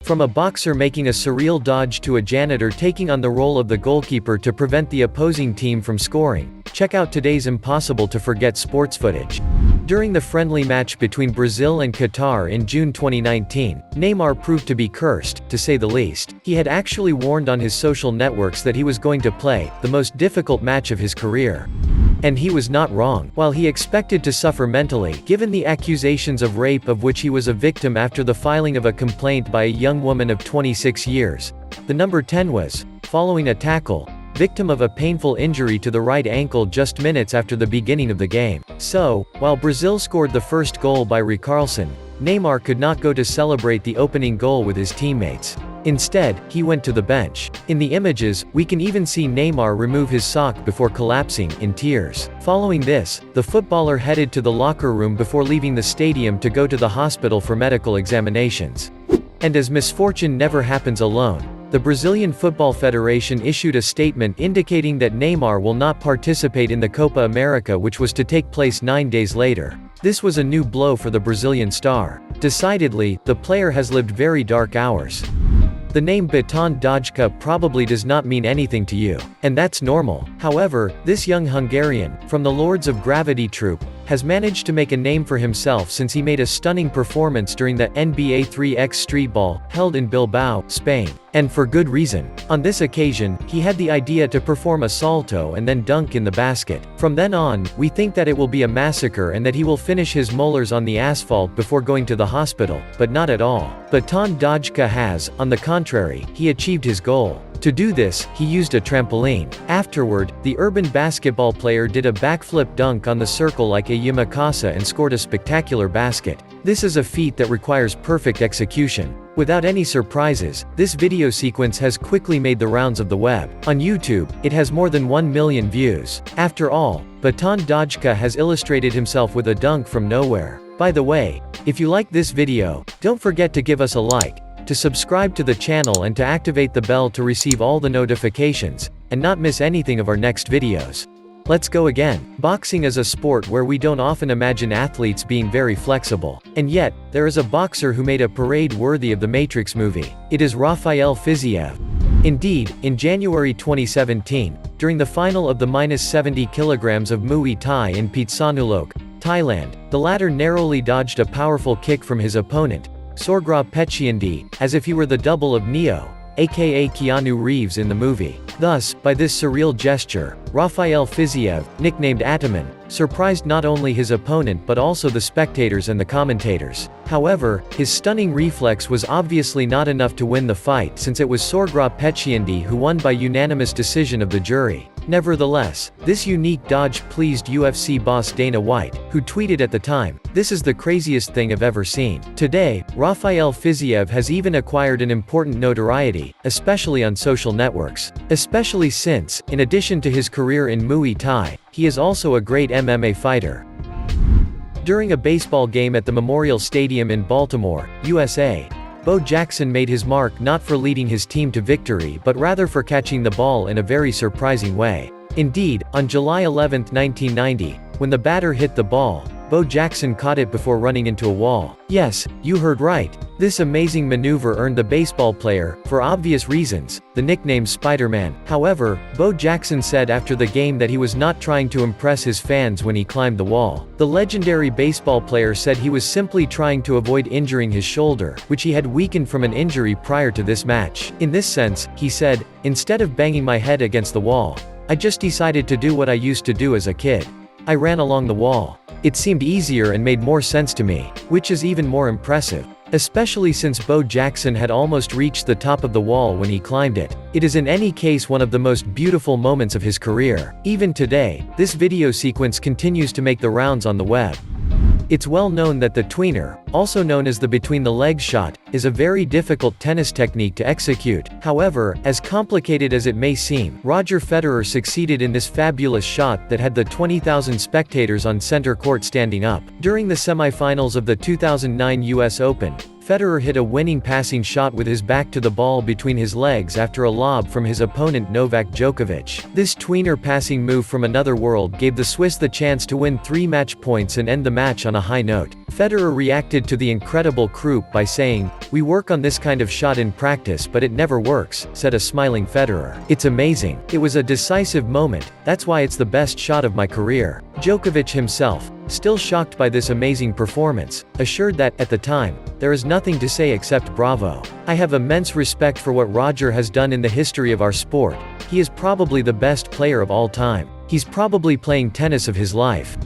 From a boxer making a surreal dodge to a janitor taking on the role of the goalkeeper to prevent the opposing team from scoring, check out today's impossible to forget sports footage. During the friendly match between Brazil and Qatar in June 2019, Neymar proved to be cursed, to say the least. He had actually warned on his social networks that he was going to play the most difficult match of his career. And he was not wrong. While he expected to suffer mentally, given the accusations of rape of which he was a victim after the filing of a complaint by a young woman of 26 years, the number 10 was, following a tackle, victim of a painful injury to the right ankle just minutes after the beginning of the game. So, while Brazil scored the first goal by Richarlison, Neymar could not go to celebrate the opening goal with his teammates. Instead, he went to the bench. In the images, we can even see Neymar remove his sock before collapsing in tears. Following this, the footballer headed to the locker room before leaving the stadium to go to the hospital for medical examinations. And as misfortune never happens alone, the Brazilian Football Federation issued a statement indicating that Neymar will not participate in the Copa America, which was to take place 9 days later. This was a new blow for the Brazilian star. Decidedly, the player has lived very dark hours. The name Bataan Dodgka probably does not mean anything to you. And that's normal. However, this young Hungarian, from the Lords of Gravity troupe, has managed to make a name for himself since he made a stunning performance during the NBA 3x Streetball, held in Bilbao, Spain. And for good reason. On this occasion, he had the idea to perform a salto and then dunk in the basket. From then on, we think that it will be a massacre and that he will finish his molars on the asphalt before going to the hospital, but not at all. Bataan Dodgka has, on the contrary, he achieved his goal. To do this, he used a trampoline. Afterward, the urban basketball player did a backflip dunk on the circle like a yamakasa and scored a spectacular basket. This is a feat that requires perfect execution. Without any surprises, this video sequence has quickly made the rounds of the web. On YouTube, it has more than 1 million views. After all, Bataan Dodgka has illustrated himself with a dunk from nowhere. By the way, if you like this video, don't forget to give us a like, to subscribe to the channel and to activate the bell to receive all the notifications, and not miss anything of our next videos. Let's go again. Boxing is a sport where we don't often imagine athletes being very flexible. And yet, there is a boxer who made a parade worthy of the Matrix movie. It is Raphael Pechandi. Indeed, in January 2017, during the final of the -70 kilograms of Muay Thai in Phitsanulok, Thailand, the latter narrowly dodged a powerful kick from his opponent, Raphael Pechandi, as if he were the double of Neo, aka Keanu Reeves in the movie. Thus, by this surreal gesture, Raphael Pechandi, nicknamed Ataman, surprised not only his opponent but also the spectators and the commentators. However, his stunning reflex was obviously not enough to win the fight since it was Raphael Pechandi who won by unanimous decision of the jury. Nevertheless, this unique dodge pleased UFC boss Dana White, who tweeted at the time, "This is the craziest thing I've ever seen." Today, Raphael Pechandi has even acquired an important notoriety, especially on social networks. Especially since, in addition to his career in Muay Thai, he is also a great MMA fighter. During a baseball game at the Memorial Stadium in Baltimore, USA, Bo Jackson made his mark not for leading his team to victory but rather for catching the ball in a very surprising way. Indeed, on July 11, 1990, when the batter hit the ball, Bo Jackson caught it before running into a wall. Yes, you heard right. This amazing maneuver earned the baseball player, for obvious reasons, the nickname Spider-Man. However, Bo Jackson said after the game that he was not trying to impress his fans when he climbed the wall. The legendary baseball player said he was simply trying to avoid injuring his shoulder, which he had weakened from an injury prior to this match. In this sense, he said, "Instead of banging my head against the wall, I just decided to do what I used to do as a kid. I ran along the wall. It seemed easier and made more sense to me," which is even more impressive. Especially since Bo Jackson had almost reached the top of the wall when he climbed it. It is in any case one of the most beautiful moments of his career. Even today, this video sequence continues to make the rounds on the web. It's well known that the tweener, also known as the between-the-legs shot, is a very difficult tennis technique to execute. However, as complicated as it may seem, Roger Federer succeeded in this fabulous shot that had the 20,000 spectators on center court standing up. During the semifinals of the 2009 US Open, Federer hit a winning passing shot with his back to the ball between his legs after a lob from his opponent Novak Djokovic. This tweener passing move from another world gave the Swiss the chance to win 3 match points and end the match on a high note. Federer reacted to the incredible croup by saying, "We work on this kind of shot in practice but it never works," said a smiling Federer. "It's amazing. It was a decisive moment, that's why it's the best shot of my career." Djokovic himself, still shocked by this amazing performance, assured that, at the time, there is nothing to say except bravo. "I have immense respect for what Roger has done in the history of our sport. He is probably the best player of all time. He's probably playing tennis of his life."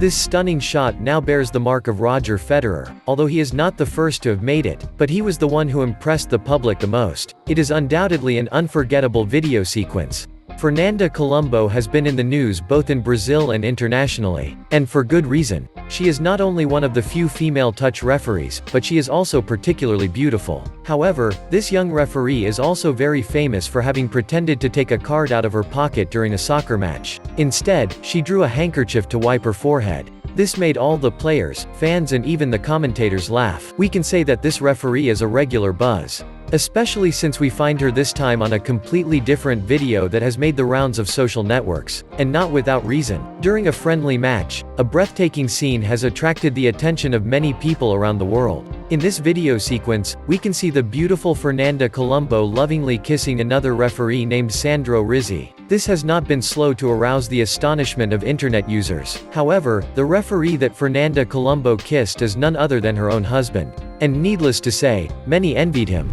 This stunning shot now bears the mark of Roger Federer, although he is not the first to have made it, but he was the one who impressed the public the most. It is undoubtedly an unforgettable video sequence. Fernanda Colombo has been in the news both in Brazil and internationally. And for good reason. She is not only one of the few female touch referees, but she is also particularly beautiful. However, this young referee is also very famous for having pretended to take a card out of her pocket during a soccer match. Instead, she drew a handkerchief to wipe her forehead. This made all the players, fans and even the commentators laugh. We can say that this referee is a regular buzz. Especially since we find her this time on a completely different video that has made the rounds of social networks, and not without reason. During a friendly match, a breathtaking scene has attracted the attention of many people around the world. In this video sequence, we can see the beautiful Fernanda Colombo lovingly kissing another referee named Sandro Rizzi. This has not been slow to arouse the astonishment of internet users. However, the referee that Fernanda Colombo kissed is none other than her own husband. And needless to say, many envied him.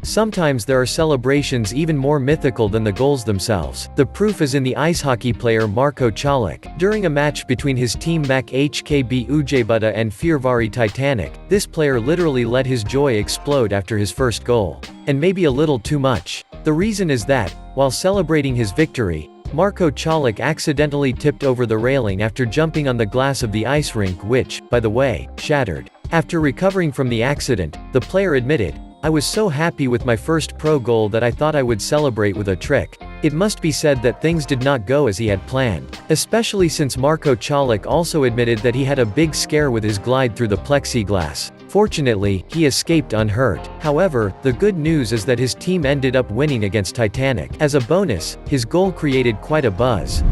Sometimes there are celebrations even more mythical than the goals themselves. The proof is in the ice hockey player Marko Čolić. During a match between his team Mak HKB Ujebutta and Fiervari Titanic, this player literally let his joy explode after his first goal. And maybe a little too much. The reason is that, while celebrating his victory, Marko Čolić accidentally tipped over the railing after jumping on the glass of the ice rink which, by the way, shattered. After recovering from the accident, the player admitted, "I was so happy with my first pro goal that I thought I would celebrate with a trick." It must be said that things did not go as he had planned. Especially since Marko Čolić also admitted that he had a big scare with his glide through the plexiglass. Fortunately, he escaped unhurt. However, the good news is that his team ended up winning against Titanic. As a bonus, his goal created quite a buzz.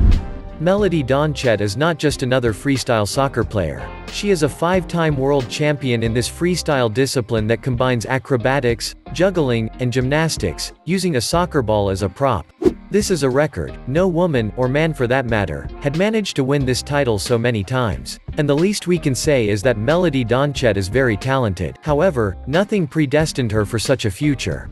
Melody Donchet is not just another freestyle soccer player. She is a 5-time world champion in this freestyle discipline that combines acrobatics, juggling, and gymnastics, using a soccer ball as a prop. This is a record. No woman, or man for that matter, had managed to win this title so many times. And the least we can say is that Melody Donchet is very talented. However, nothing predestined her for such a future.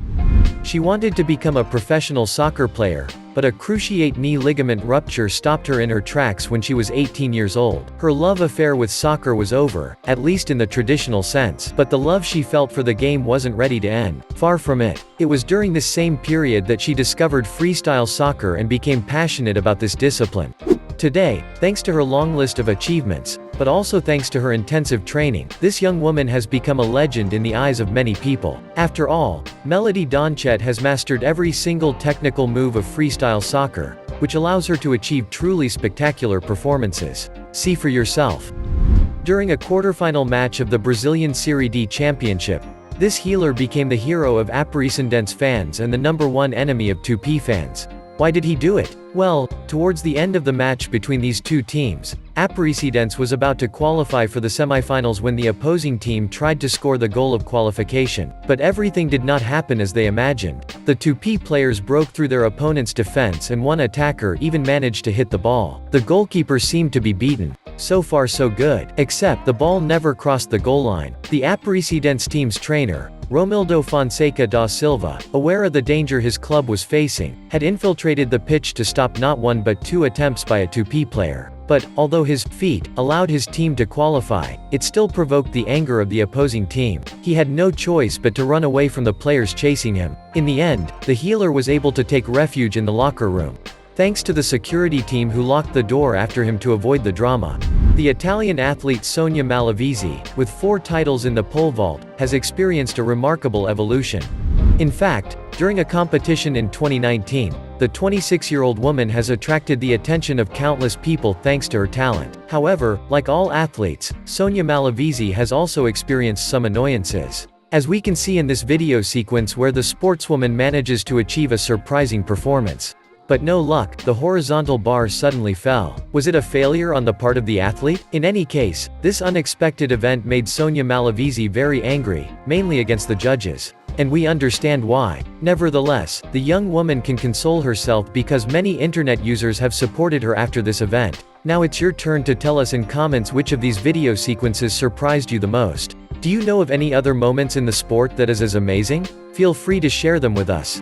She wanted to become a professional soccer player, but a cruciate knee ligament rupture stopped her in her tracks when she was 18 years old. Her love affair with soccer was over, at least in the traditional sense, but the love she felt for the game wasn't ready to end. Far from it. It was during this same period that she discovered freestyle soccer and became passionate about this discipline. Today, thanks to her long list of achievements, but also thanks to her intensive training, this young woman has become a legend in the eyes of many people. After all, Melody Donchet has mastered every single technical move of freestyle soccer, which allows her to achieve truly spectacular performances. See for yourself. During a quarterfinal match of the Brazilian Série D Championship, this healer became the hero of Aparecidense fans and the #1 enemy of Tupi fans. Why did he do it? Well, towards the end of the match between these two teams, Aparecidense was about to qualify for the semifinals when the opposing team tried to score the goal of qualification, but everything did not happen as they imagined. The Tupi players broke through their opponent's defense and one attacker even managed to hit the ball. The goalkeeper seemed to be beaten. So far so good. Except the ball never crossed the goal line. The Aparecidense team's trainer, Romildo Fonseca da Silva, aware of the danger his club was facing, had infiltrated the pitch to stop not one but two attempts by a Tupi player. But, although his feat allowed his team to qualify, it still provoked the anger of the opposing team. He had no choice but to run away from the players chasing him. In the end, the healer was able to take refuge in the locker room, thanks to the security team who locked the door after him to avoid the drama. The Italian athlete Sonia Malavisi, with 4 titles in the pole vault, has experienced a remarkable evolution. In fact, during a competition in 2019, the 26-year-old woman has attracted the attention of countless people thanks to her talent. However, like all athletes, Sonia Malavisi has also experienced some annoyances, as we can see in this video sequence where the sportswoman manages to achieve a surprising performance. But no luck, the horizontal bar suddenly fell. Was it a failure on the part of the athlete? In any case, this unexpected event made Sonia Malavisi very angry, mainly against the judges. And we understand why. Nevertheless, the young woman can console herself because many internet users have supported her after this event. Now it's your turn to tell us in comments which of these video sequences surprised you the most. Do you know of any other moments in the sport that is as amazing? Feel free to share them with us.